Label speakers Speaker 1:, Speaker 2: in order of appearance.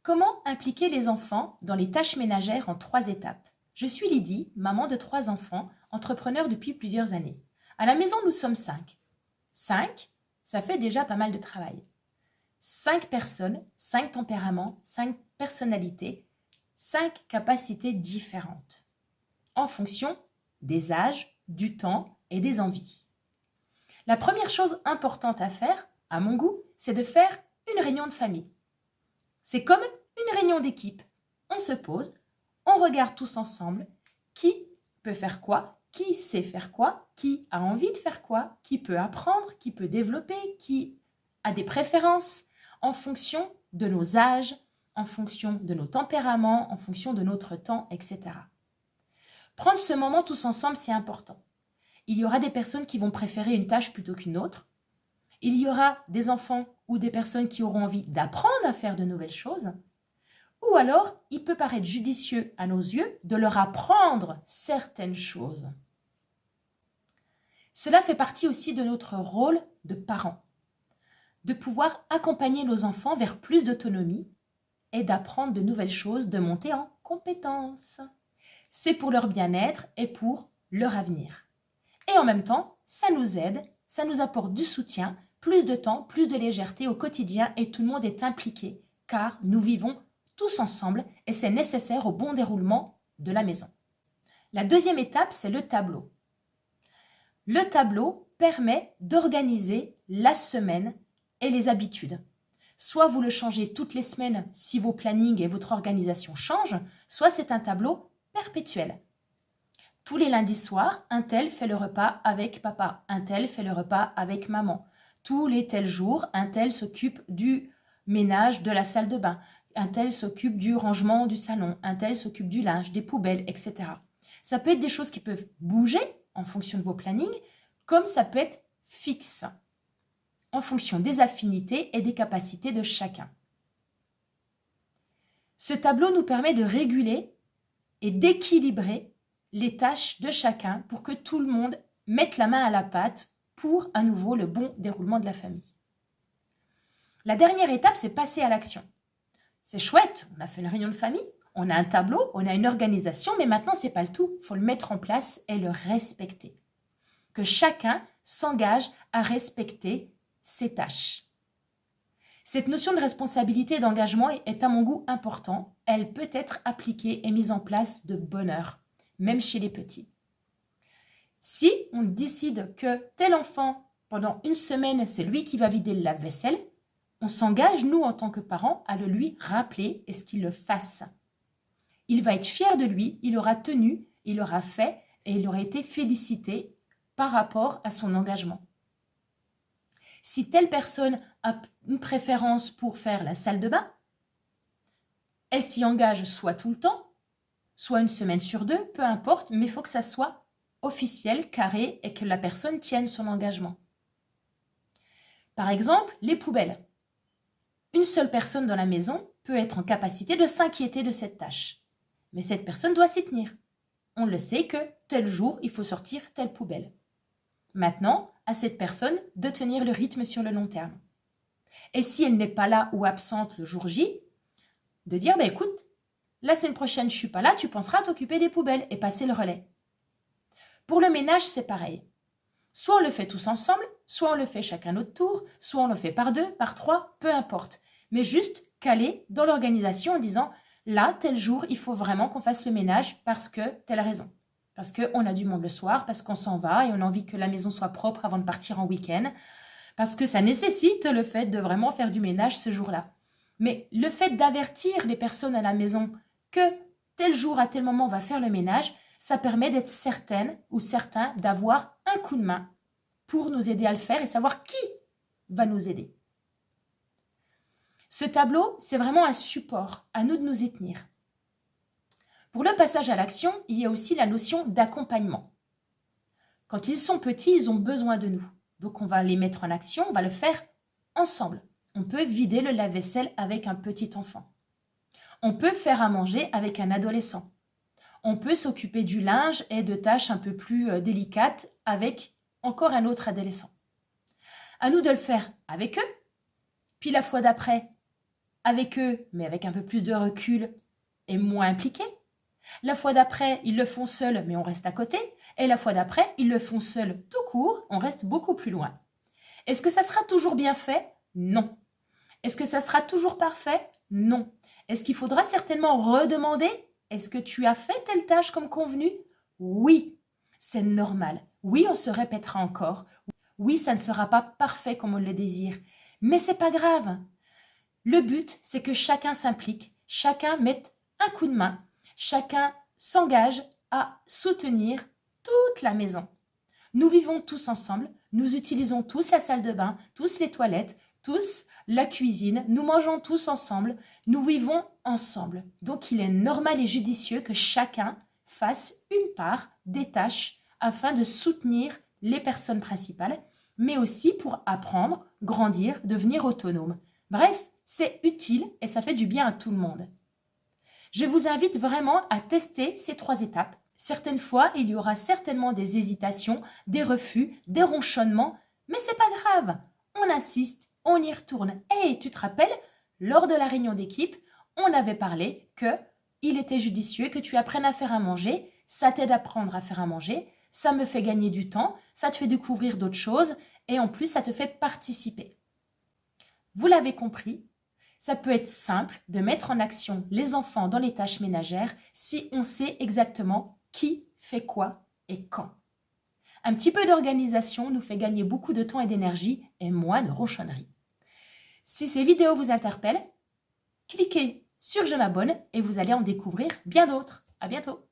Speaker 1: Comment impliquer les enfants dans les tâches ménagères en 3 étapes? Je suis Lydie, maman de 3 enfants, entrepreneur depuis plusieurs années. À la maison, nous sommes 5. 5, ça fait déjà pas mal de travail. 5 personnes, 5 tempéraments, 5 personnalités, 5 capacités différentes, en fonction des âges, du temps et des envies. La première chose importante à faire, à mon goût, c'est de faire une réunion de famille. C'est comme une réunion d'équipe. On se pose, on regarde tous ensemble qui peut faire quoi, qui sait faire quoi, qui a envie de faire quoi, qui peut apprendre, qui peut développer, qui a des préférences en fonction de nos âges, en fonction de nos tempéraments, en fonction de notre temps, etc. Prendre ce moment tous ensemble, c'est important. Il y aura des personnes qui vont préférer une tâche plutôt qu'une autre. Il y aura des enfants ou des personnes qui auront envie d'apprendre à faire de nouvelles choses. Ou alors, il peut paraître judicieux à nos yeux de leur apprendre certaines choses. Cela fait partie aussi de notre rôle de parents, de pouvoir accompagner nos enfants vers plus d'autonomie et d'apprendre de nouvelles choses, de monter en compétences. C'est pour leur bien-être et pour leur avenir. Et en même temps, ça nous aide, ça nous apporte du soutien, plus de temps, plus de légèreté au quotidien et tout le monde est impliqué car nous vivons tous ensemble et c'est nécessaire au bon déroulement de la maison. La deuxième étape, c'est le tableau. Le tableau permet d'organiser la semaine et les habitudes. Soit vous le changez toutes les semaines si vos plannings et votre organisation changent, soit c'est un tableau perpétuel. Tous les lundis soirs, un tel fait le repas avec papa, un tel fait le repas avec maman. Tous les tels jours, un tel s'occupe du ménage de la salle de bain, un tel s'occupe du rangement du salon, un tel s'occupe du linge, des poubelles, etc. Ça peut être des choses qui peuvent bouger en fonction de vos plannings, comme ça peut être fixe, en fonction des affinités et des capacités de chacun. Ce tableau nous permet de réguler et d'équilibrer les tâches de chacun pour que tout le monde mette la main à la pâte pour à nouveau le bon déroulement de la famille. La dernière étape, c'est passer à l'action. C'est chouette, on a fait une réunion de famille, on a un tableau, on a une organisation, mais maintenant, ce n'est pas le tout. Il faut le mettre en place et le respecter. Que chacun s'engage à respecter ses tâches. Cette notion de responsabilité et d'engagement est à mon goût important. Elle peut être appliquée et mise en place de bonne heure, même chez les petits. Si on décide que tel enfant, pendant une semaine, c'est lui qui va vider le lave-vaisselle, on s'engage, nous, en tant que parents, à le lui rappeler et ce qu'il le fasse. Il va être fier de lui, il aura tenu, il aura fait et il aura été félicité par rapport à son engagement. Si telle personne a une préférence pour faire la salle de bain, elle s'y engage soit tout le temps, soit une semaine sur 2, peu importe, mais il faut que ça soit officiel, carré et que la personne tienne son engagement. Par exemple, les poubelles. Une seule personne dans la maison peut être en capacité de s'inquiéter de cette tâche. Mais cette personne doit s'y tenir. On le sait que tel jour, il faut sortir telle poubelle. Maintenant, à cette personne de tenir le rythme sur le long terme. Et si elle n'est pas là ou absente le jour J, de dire, écoute, la semaine prochaine, je ne suis pas là, tu penseras à t'occuper des poubelles et passer le relais. Pour le ménage, c'est pareil. Soit on le fait tous ensemble, soit on le fait chacun notre tour, soit on le fait par 2, par 3, peu importe. Mais juste caler dans l'organisation en disant, là, tel jour, il faut vraiment qu'on fasse le ménage parce que telle raison. Parce qu'on a du monde le soir, parce qu'on s'en va et on a envie que la maison soit propre avant de partir en week-end, parce que ça nécessite le fait de vraiment faire du ménage ce jour-là. Mais le fait d'avertir les personnes à la maison que tel jour, à tel moment, on va faire le ménage, ça permet d'être certaine ou certain d'avoir un coup de main pour nous aider à le faire et savoir qui va nous aider. Ce tableau, c'est vraiment un support, à nous de nous y tenir. Pour le passage à l'action, il y a aussi la notion d'accompagnement. Quand ils sont petits, ils ont besoin de nous. Donc on va les mettre en action, on va le faire ensemble. On peut vider le lave-vaisselle avec un petit enfant. On peut faire à manger avec un adolescent. On peut s'occuper du linge et de tâches un peu plus délicates avec encore un autre adolescent. À nous de le faire avec eux. Puis la fois d'après, avec eux, mais avec un peu plus de recul et moins impliqué. La fois d'après, ils le font seuls, mais on reste à côté. Et la fois d'après, ils le font seuls tout court, on reste beaucoup plus loin. Est-ce que ça sera toujours bien fait? Non. Est-ce que ça sera toujours parfait? Non. Est-ce qu'il faudra certainement redemander? Est-ce que tu as fait telle tâche comme convenu? Oui, c'est normal. Oui, on se répétera encore. Oui, ça ne sera pas parfait comme on le désire. Mais c'est pas grave. Le but, c'est que chacun s'implique, chacun mette un coup de main, chacun s'engage à soutenir toute la maison. Nous vivons tous ensemble, nous utilisons tous la salle de bain, tous les toilettes, tous la cuisine, nous mangeons tous ensemble, nous vivons ensemble. Donc il est normal et judicieux que chacun fasse une part des tâches afin de soutenir les personnes principales, mais aussi pour apprendre, grandir, devenir autonome. Bref, c'est utile et ça fait du bien à tout le monde. Je vous invite vraiment à tester ces 3 étapes. Certaines fois, il y aura certainement des hésitations, des refus, des ronchonnements, mais c'est pas grave. On insiste, on y retourne. Et tu te rappelles, lors de la réunion d'équipe, on avait parlé que il était judicieux que tu apprennes à faire à manger, ça t'aide à apprendre à faire à manger, ça me fait gagner du temps, ça te fait découvrir d'autres choses et en plus ça te fait participer. Vous l'avez compris, ça peut être simple de mettre en action les enfants dans les tâches ménagères si on sait exactement qui fait quoi et quand. Un petit peu d'organisation nous fait gagner beaucoup de temps et d'énergie et moins de ronchonnerie. Si ces vidéos vous interpellent, cliquez sur « Je m'abonne » et vous allez en découvrir bien d'autres. À bientôt!